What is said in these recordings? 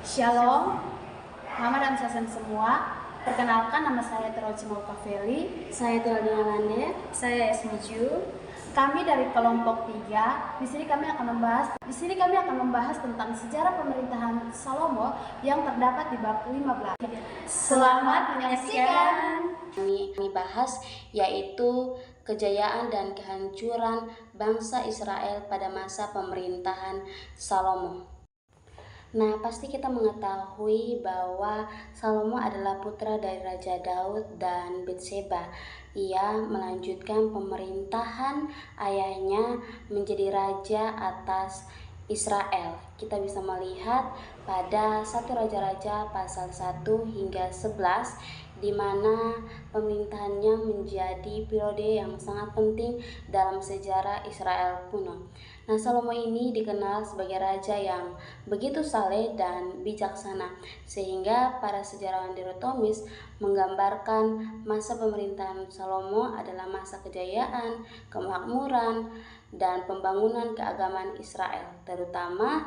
Shalom, Mama dan Sasan semua. Perkenalkan, nama saya Teroci Maukaveli. Saya Teodina Lande. Saya Esmiju. Kami dari kelompok 3. Di sini kami akan membahas tentang sejarah pemerintahan Salomo yang terdapat di bab 15. Selamat menyaksikan. Kami bahas yaitu kejayaan dan kehancuran bangsa Israel pada masa pemerintahan Salomo. Nah, pasti kita mengetahui bahwa Salomo adalah putra dari Raja Daud dan Batseba. Ia melanjutkan pemerintahan ayahnya menjadi raja atas Israel. Kita bisa melihat pada 1 Raja-Raja pasal 1 hingga 11 di mana pemerintahannya menjadi periode yang sangat penting dalam sejarah Israel kuno. Nah, Salomo ini dikenal sebagai raja yang begitu saleh dan bijaksana, sehingga para sejarawan dikotomis menggambarkan masa pemerintahan Salomo adalah masa kejayaan, kemakmuran, dan pembangunan keagamaan Israel, terutama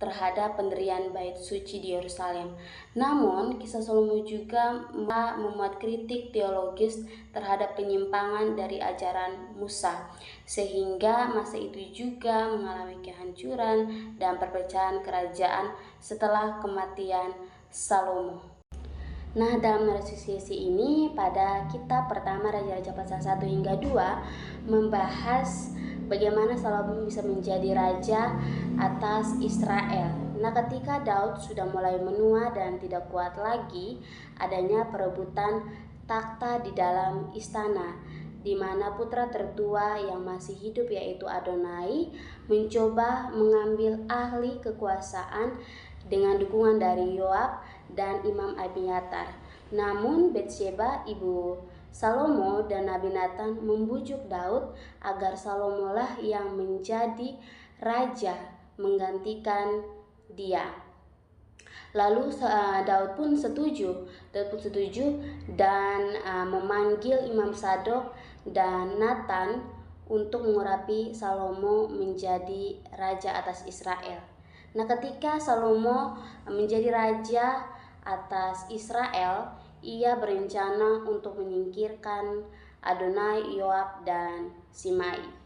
terhadap pendirian bait suci di Yerusalem. Namun, kisah Salomo juga memuat kritik teologis terhadap penyimpangan dari ajaran Musa, sehingga masa itu juga mengalami kehancuran dan perpecahan kerajaan setelah kematian Salomo. Nah, dalam narasi ini pada kitab pertama Raja-Raja pasal 1 hingga 2 membahas bagaimana Salomo bisa menjadi raja atas Israel. Nah, ketika Daud sudah mulai menua dan tidak kuat lagi, adanya perebutan takhta di dalam istana, di mana putra tertua yang masih hidup yaitu Adonai mencoba mengambil alih kekuasaan dengan dukungan dari Yoab dan Imam Abiatar. Namun Batseba, ibu Salomo, dan Nabi Nathan membujuk Daud agar Salomo lah yang menjadi raja menggantikan dia. Lalu Daud pun setuju dan memanggil Imam Sadok dan Nathan untuk mengurapi Salomo menjadi raja atas Israel. Nah, ketika Salomo menjadi raja atas Israel, ia berencana untuk menyingkirkan Adonai, Yoab, dan Simei.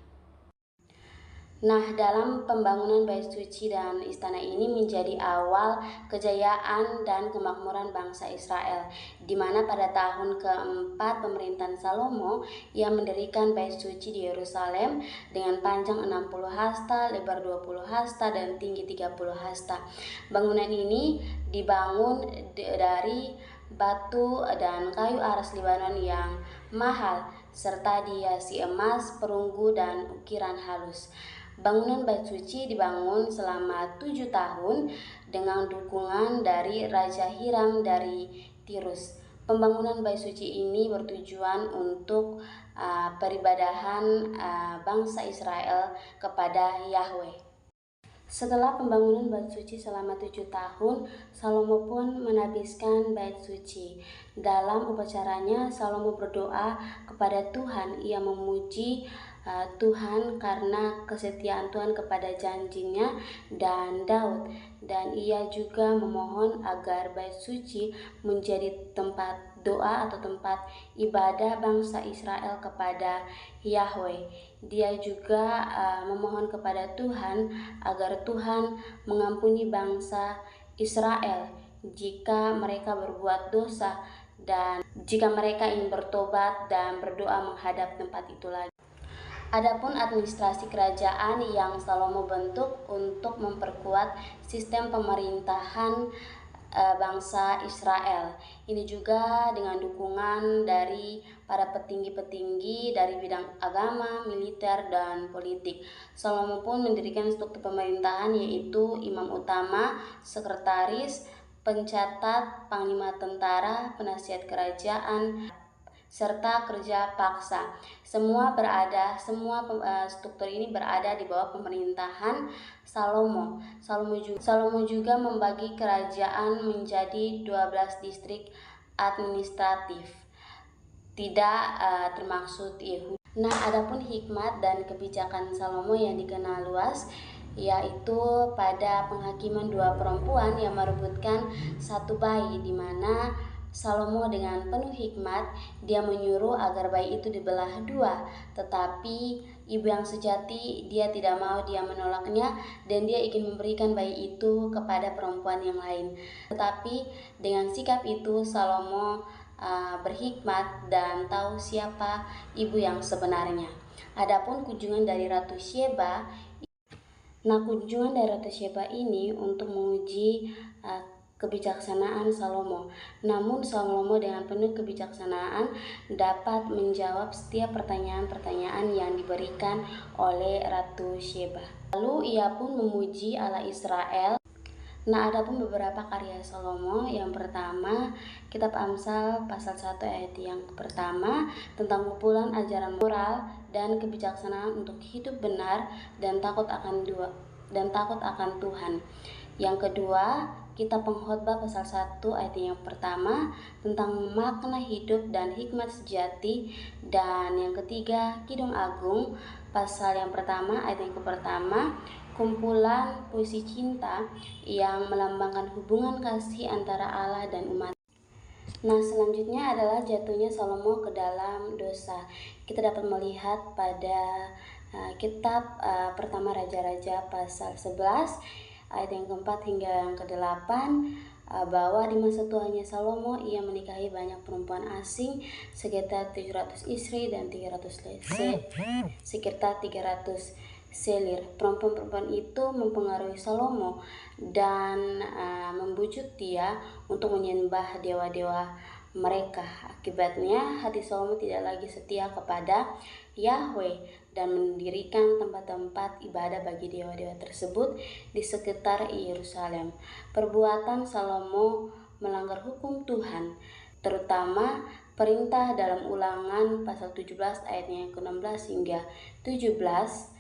Nah, dalam pembangunan bait suci dan istana ini menjadi awal kejayaan dan kemakmuran bangsa Israel, di mana pada tahun keempat pemerintahan Salomo, ia mendirikan bait suci di Yerusalem dengan panjang 60 hasta, lebar 20 hasta, dan tinggi 30 hasta. Bangunan ini dibangun dari batu dan kayu aras Libanon yang mahal, serta dihiasi emas, perunggu, dan ukiran halus. Bangunan bait suci dibangun selama 7 tahun dengan dukungan dari Raja Hiram dari Tirus. Pembangunan bait suci ini bertujuan untuk peribadahan bangsa Israel kepada Yahweh. Setelah pembangunan bait suci selama 7 tahun, Salomo pun menabiskan bait suci. Dalam upacaranya, Salomo berdoa kepada Tuhan. Ia memuji Tuhan karena kesetiaan Tuhan kepada janjinya dan Daud, dan ia juga memohon agar bait suci menjadi tempat doa atau tempat ibadah bangsa Israel kepada Yahweh. Dia juga memohon kepada Tuhan agar Tuhan mengampuni bangsa Israel jika mereka berbuat dosa dan jika mereka ingin bertobat dan berdoa menghadap tempat itu lagi. Adapun administrasi kerajaan yang Salomo bentuk untuk memperkuat sistem pemerintahan bangsa Israel. Ini juga dengan dukungan dari para petinggi-petinggi dari bidang agama, militer, dan politik. Salomo pun mendirikan struktur pemerintahan yaitu imam utama, sekretaris, pencatat, panglima tentara, penasihat kerajaan, serta kerja paksa. Semua struktur ini berada di bawah pemerintahan Salomo. Salomo juga membagi kerajaan menjadi 12 distrik administratif, tidak termaksud Yehudi. Nah, adapun hikmat dan kebijakan Salomo yang dikenal luas yaitu pada penghakiman dua perempuan yang merebutkan satu bayi, di mana Salomo dengan penuh hikmat dia menyuruh agar bayi itu dibelah dua, tetapi ibu yang sejati dia tidak mau, dia menolaknya dan dia ingin memberikan bayi itu kepada perempuan yang lain. Tetapi dengan sikap itu Salomo berhikmat dan tahu siapa ibu yang sebenarnya. Adapun kunjungan dari Ratu Sheba, kunjungan dari Ratu Sheba ini untuk menguji kebijaksanaan Salomo. Namun Salomo dengan penuh kebijaksanaan dapat menjawab setiap pertanyaan-pertanyaan yang diberikan oleh Ratu Sheba. Lalu ia pun memuji Allah Israel. Adapun beberapa karya Salomo, yang pertama Kitab Amsal pasal 1 ayat yang pertama tentang kumpulan ajaran moral dan kebijaksanaan untuk hidup benar dan takut akan Tuhan. Yang kedua, Kitab Pengkhotbah pasal 1 ayat yang pertama tentang makna hidup dan hikmat sejati. Dan yang ketiga, Kidung Agung pasal yang pertama ayat yang pertama, kumpulan puisi cinta yang melambangkan hubungan kasih antara Allah dan umat. Selanjutnya adalah jatuhnya Salomo ke dalam dosa. Kita dapat melihat pada kitab pertama Raja-Raja pasal 11 ayat yang keempat hingga yang ke-8, bahwa di masa tuanya Salomo ia menikahi banyak perempuan asing, sekitar 700 istri dan sekitar 300 selir. Perempuan-perempuan itu mempengaruhi Salomo dan membujuk dia untuk menyembah dewa-dewa mereka. Akibatnya hati Salomo tidak lagi setia kepada Yahweh dan mendirikan tempat-tempat ibadah bagi dewa-dewa tersebut di sekitar Yerusalem. Perbuatan Salomo melanggar hukum Tuhan, terutama perintah dalam Ulangan pasal 17 ayatnya yang ke-16 hingga 17.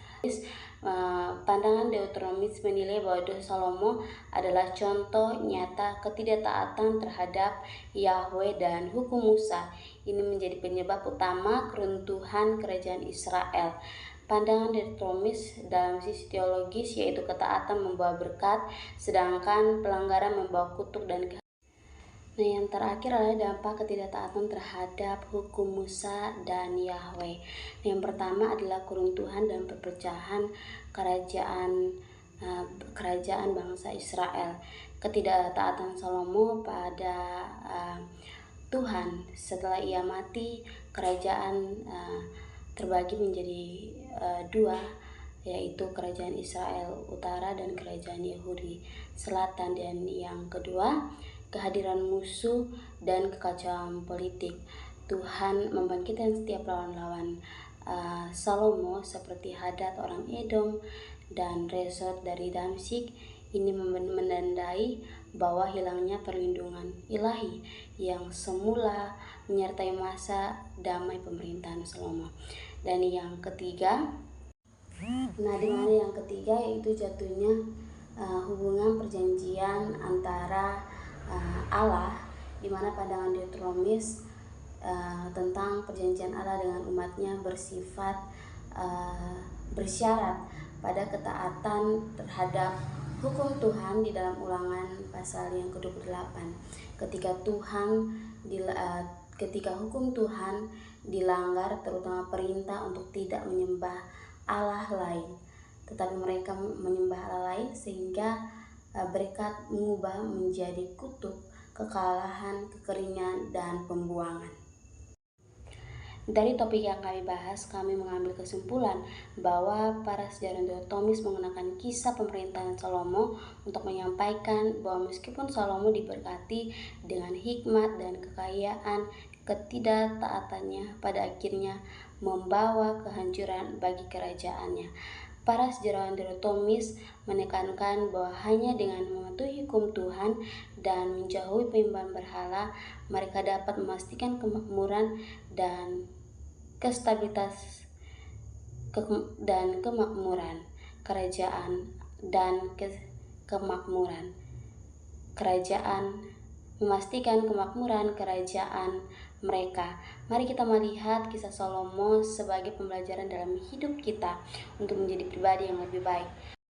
Pandangan Deuteronomis menilai bahwa dosa Salomo adalah contoh nyata ketidaktaatan terhadap Yahweh dan hukum Musa. Ini menjadi penyebab utama keruntuhan kerajaan Israel. Pandangan Deuteronomis dalam sisi teologis yaitu ketaatan membawa berkat, sedangkan pelanggaran membawa kutuk dan yang terakhir adalah dampak ketidaktaatan terhadap hukum Musa dan Yahweh. Yang pertama adalah keruntuhan dan perpecahan kerajaan bangsa Israel. Ketidaktaatan Salomo pada Tuhan, setelah ia mati, kerajaan terbagi menjadi dua, yaitu kerajaan Israel Utara dan kerajaan Yahudi Selatan. Dan yang kedua, kehadiran musuh dan kekacauan politik. Tuhan membangkitkan setiap lawan-lawan Salomo seperti Hadad orang Edom dan Rezon dari Damsyik. Ini menandai bahwa hilangnya perlindungan ilahi yang semula menyertai masa damai pemerintahan Salomo. Dan yang ketiga, yaitu jatuhnya hubungan perjanjian antara Allah, di mana pandangan Deuteronomis tentang perjanjian Allah dengan umatnya bersifat bersyarat pada ketaatan terhadap hukum Tuhan di dalam Ulangan pasal yang ke-28. Ketika hukum Tuhan dilanggar, terutama perintah untuk tidak menyembah Allah lain, tetapi mereka menyembah Allah lain, sehingga berkat mengubah menjadi kutuk, kekalahan, kekeringan, dan pembuangan. Dari topik yang kami bahas, kami mengambil kesimpulan bahwa para sejarawan Deuteronomis menggunakan kisah pemerintahan Salomo untuk menyampaikan bahwa meskipun Salomo diberkati dengan hikmat dan kekayaan, ketidaktaatannya pada akhirnya membawa kehancuran bagi kerajaannya. Para sejarawan Deuteronomis menekankan bahwa hanya dengan mematuhi hukum Tuhan dan menjauhi penyembahan berhala, mereka dapat memastikan kemakmuran dan kestabilitas dan kemakmuran kerajaan memastikan kemakmuran kerajaan mereka. Mari kita melihat kisah Salomo sebagai pembelajaran dalam hidup kita untuk menjadi pribadi yang lebih baik.